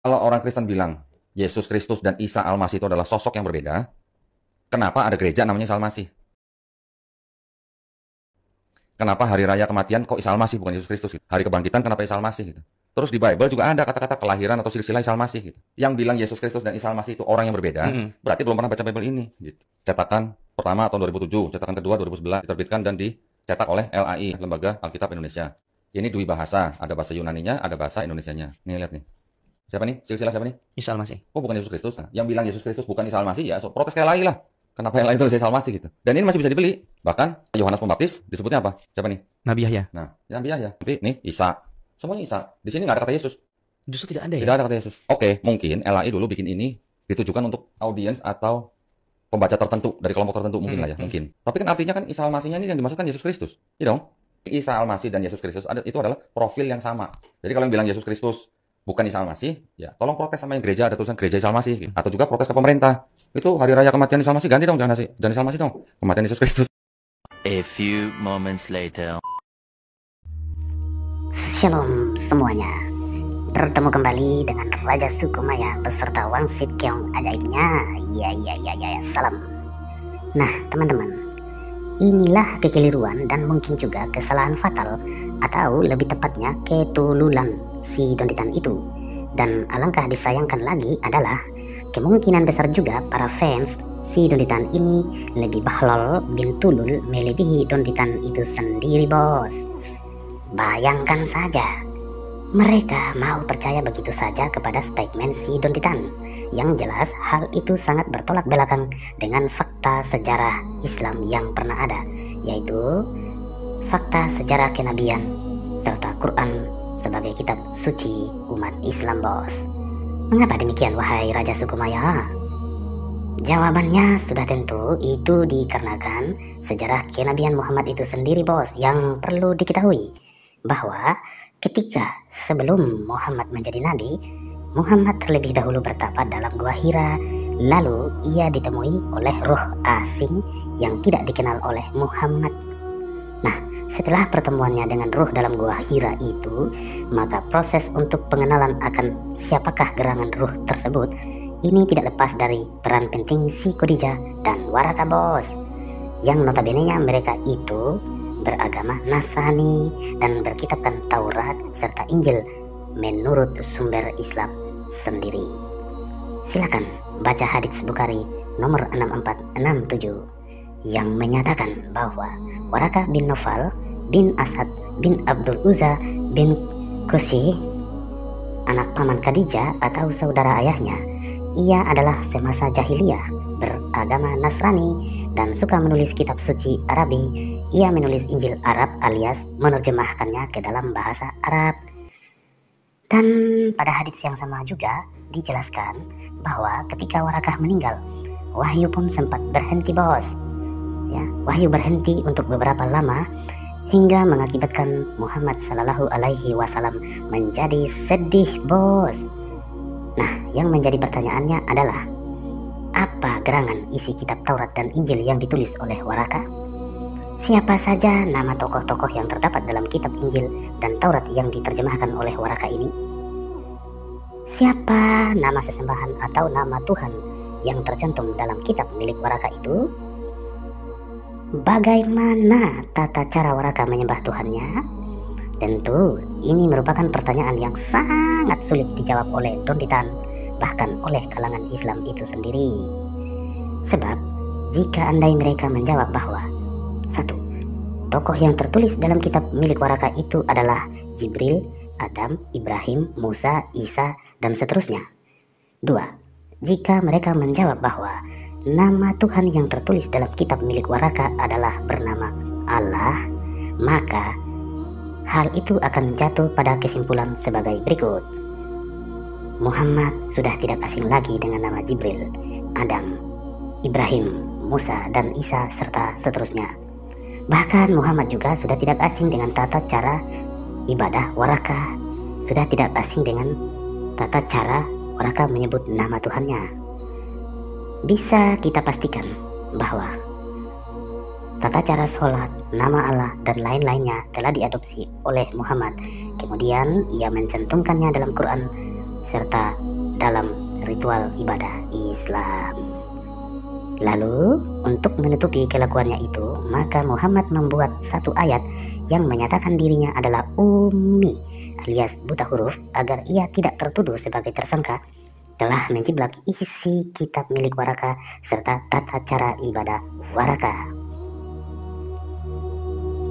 Kalau orang Kristen bilang Yesus Kristus dan Isa Al-Masih itu adalah sosok yang berbeda, kenapa ada gereja namanya Isa Al-Masih? Kenapa hari raya kematian kok Isa Al-Masih bukan Yesus Kristus? Hari kebangkitan kenapa Isa Al-Masih? Gitu. Terus di Bible juga ada kata-kata kelahiran atau silsilah Isa Al-Masih. Gitu. Yang bilang Yesus Kristus dan Isa Al-Masih itu orang yang berbeda, berarti belum pernah baca Bible ini. Gitu. Cetakan pertama tahun 2007, cetakan kedua 2011, diterbitkan dan dicetak oleh LAI, Lembaga Alkitab Indonesia. Ini dua bahasa, ada bahasa Yunaninya, ada bahasa Indonesianya. Nih lihat nih. Siapa nih? Silsilah siapa nih? Isa Al-Masih. Oh bukan Yesus Kristus. Nah, yang bilang Yesus Kristus bukan Isa Al-Masih ya, so, protes kayak LAI lah. Kenapa yang lain itu Isa Al-Masih gitu? Dan ini masih bisa dibeli. Bahkan Yohanes Pembaptis disebutnya apa? Siapa nih? Nabi Yahya. Nah, Nabi Yahya. Nanti nih Isa. Semuanya Isa. Di sini nggak ada kata Yesus. Justru tidak ada ya? Tidak ada kata Yesus. Oke, mungkin LAI dulu bikin ini ditujukan untuk audiens atau pembaca tertentu dari kelompok tertentu mungkin lah ya, mungkin. Tapi kan artinya kan Isa Al-Masihnya ini yang dimaksudkan Yesus Kristus. Iya dong? Isa Al-Masih dan Yesus Kristus itu adalah profil yang sama. Jadi kalau yang bilang Yesus Kristus bukan Isa Al-Masih, ya tolong protes sama yang gereja, ada tulisan gereja Isa Al-Masih. Gitu. Atau juga protes ke pemerintah. Itu hari raya kematian Isa Al-Masih, ganti dong, jangan Isa Al-Masih dong. Kematian Yesus Kristus. A few moments later. Shalom semuanya. Bertemu kembali dengan Raja Sukumaya beserta Wangsit Keong ajaibnya. Ya, salam. Nah, teman-teman, inilah kekeliruan dan mungkin juga kesalahan fatal, atau lebih tepatnya ketululan si Donditan itu. Dan alangkah disayangkan lagi adalah kemungkinan besar juga para fans si Donditan ini lebih bahlol bin tulul melebihi Donditan itu sendiri, bos. Bayangkan saja, mereka mau percaya begitu saja kepada statement si Donditan. Yang jelas hal itu sangat bertolak belakang dengan fakta sejarah Islam yang pernah ada, yaitu fakta sejarah kenabian serta Quran sebagai kitab suci umat Islam, bos. Mengapa demikian, wahai Raja Sukumaya? Jawabannya sudah tentu itu dikarenakan sejarah kenabian Muhammad itu sendiri, bos, yang perlu diketahui bahwa ketika sebelum Muhammad menjadi nabi, Muhammad terlebih dahulu bertapa dalam Gua Hira, lalu ia ditemui oleh roh asing yang tidak dikenal oleh Muhammad. Nah, setelah pertemuannya dengan roh dalam Gua Hira itu, maka proses untuk pengenalan akan siapakah gerangan roh tersebut ini tidak lepas dari peran penting si Khadijah dan Waraka, bos, yang notabene-nya mereka itu beragama Nasrani dan berkitabkan Taurat serta Injil menurut sumber Islam sendiri. Silakan baca hadits Bukhari nomor 6467 yang menyatakan bahwa Waraka bin Nawfal bin Asad bin Abdul Uzza bin Qusy, anak paman Khadijah atau saudara ayahnya, ia adalah semasa jahiliyah beragama Nasrani dan suka menulis kitab suci Arabi. Ia menulis Injil Arab alias menerjemahkannya ke dalam bahasa Arab. Dan pada hadits yang sama juga dijelaskan bahwa ketika Warakah meninggal, wahyu pun sempat berhenti, bos. Ya, wahyu berhenti untuk beberapa lama hingga mengakibatkan Muhammad Sallallahu Alaihi Wasallam menjadi sedih, bos. Nah, yang menjadi pertanyaannya adalah apa gerangan isi kitab Taurat dan Injil yang ditulis oleh Waraka? Siapa saja nama tokoh-tokoh yang terdapat dalam kitab Injil dan Taurat yang diterjemahkan oleh Waraka ini? Siapa nama sesembahan atau nama Tuhan yang tercantum dalam kitab milik Waraka itu? Bagaimana tata cara Waraka menyembah Tuhannya? Tentu ini merupakan pertanyaan yang sangat sulit dijawab oleh Donditan, bahkan oleh kalangan Islam itu sendiri. Sebab jika andai mereka menjawab bahwa 1. Tokoh yang tertulis dalam kitab milik Waraka itu adalah Jibril, Adam, Ibrahim, Musa, Isa, dan seterusnya. 2. Jika mereka menjawab bahwa nama Tuhan yang tertulis dalam kitab milik Waraka adalah bernama Allah, maka hal itu akan jatuh pada kesimpulan sebagai berikut. Muhammad sudah tidak asing lagi dengan nama Jibril, Adam, Ibrahim, Musa, dan Isa, serta seterusnya. Bahkan Muhammad juga sudah tidak asing dengan tata cara ibadah Waraka, sudah tidak asing dengan tata cara Waraka menyebut nama Tuhannya. Bisa kita pastikan bahwa tata cara sholat, nama Allah, dan lain-lainnya telah diadopsi oleh Muhammad. Kemudian ia mencantumkannya dalam Quran serta dalam ritual ibadah Islam. Lalu, untuk menutupi kelakuannya itu, maka Muhammad membuat satu ayat yang menyatakan dirinya adalah ummi alias buta huruf agar ia tidak tertuduh sebagai tersangka telah menjiplak isi kitab milik Waraka serta tata cara ibadah Waraka.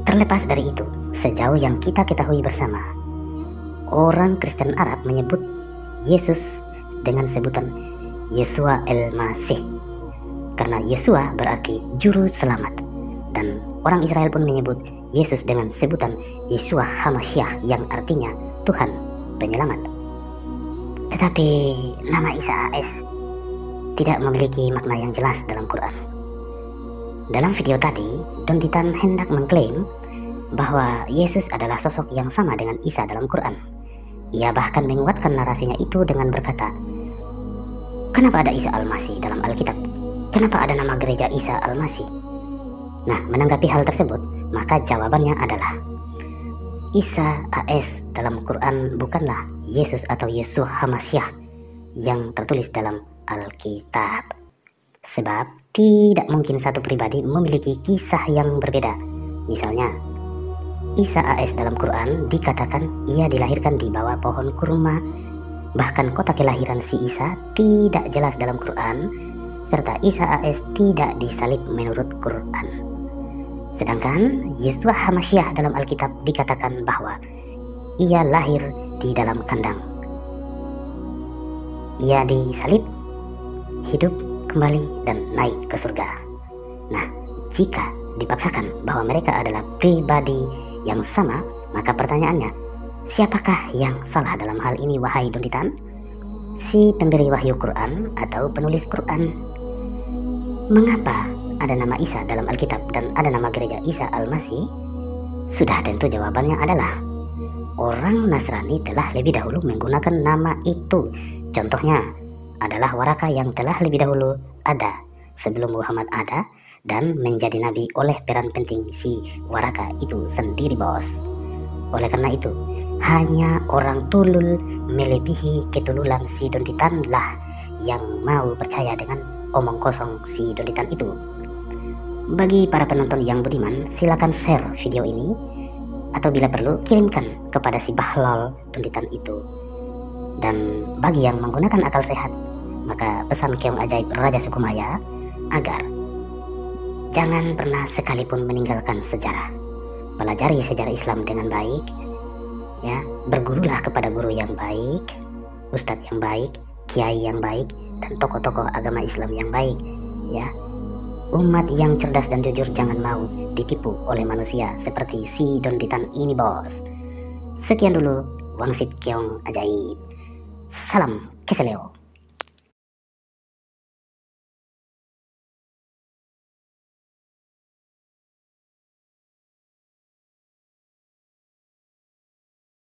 Terlepas dari itu, sejauh yang kita ketahui bersama, orang Kristen Arab menyebut Yesus dengan sebutan Yeshua el-Masih, karena Yeshua berarti juru selamat, dan orang Israel pun menyebut Yesus dengan sebutan Yeshua Hamasyah yang artinya Tuhan penyelamat. Tetapi nama Isa AS tidak memiliki makna yang jelas dalam Quran. Dalam video tadi, Don Titan hendak mengklaim bahwa Yesus adalah sosok yang sama dengan Isa dalam Quran. Ia bahkan menguatkan narasinya itu dengan berkata, "Kenapa ada Isa Al-Masih dalam Alkitab? Kenapa ada nama gereja Isa Al-Masih?" Nah, menanggapi hal tersebut, maka jawabannya adalah Isa AS dalam Quran bukanlah Yesus atau Yeshua Hamasyah yang tertulis dalam Alkitab. Sebab tidak mungkin satu pribadi memiliki kisah yang berbeda. Misalnya, Isa AS dalam Quran dikatakan ia dilahirkan di bawah pohon kurma. Bahkan kota kelahiran si Isa tidak jelas dalam Quran, serta Isa AS tidak disalib menurut Quran. Sedangkan Yeshua Hamasyah dalam Alkitab dikatakan bahwa ia lahir di dalam kandang. Ia disalib, hidup kembali, dan naik ke surga. Nah, jika dipaksakan bahwa mereka adalah pribadi yang sama, maka pertanyaannya, siapakah yang salah dalam hal ini, wahai Don Titan? Si pemberi wahyu Quran atau penulis Quran? Mengapa ada nama Isa dalam Alkitab dan ada nama gereja Isa Al-Masih? Sudah tentu jawabannya adalah orang Nasrani telah lebih dahulu menggunakan nama itu. Contohnya adalah Waraka yang telah lebih dahulu ada sebelum Muhammad ada dan menjadi nabi oleh peran penting si Waraka itu sendiri, bos. Oleh karena itu, hanya orang tulul melebihi ketululan si Don Titan lah yang mau percaya dengan omong kosong si Don Titan itu. Bagi para penonton yang budiman, silakan share video ini, atau bila perlu kirimkan kepada si Bahlol Don Titan itu. Dan bagi yang menggunakan akal sehat, maka pesan keong ajaib Raja Sukumaya agar jangan pernah sekalipun meninggalkan sejarah. Pelajari sejarah Islam dengan baik, ya, bergurulah kepada guru yang baik, ustadz yang baik, kiai yang baik, dan tokoh-tokoh agama Islam yang baik, ya. Umat yang cerdas dan jujur jangan mau ditipu oleh manusia seperti si Don Titan ini, bos. Sekian dulu Wangsit Keong Ajaib. Salam Keseleo.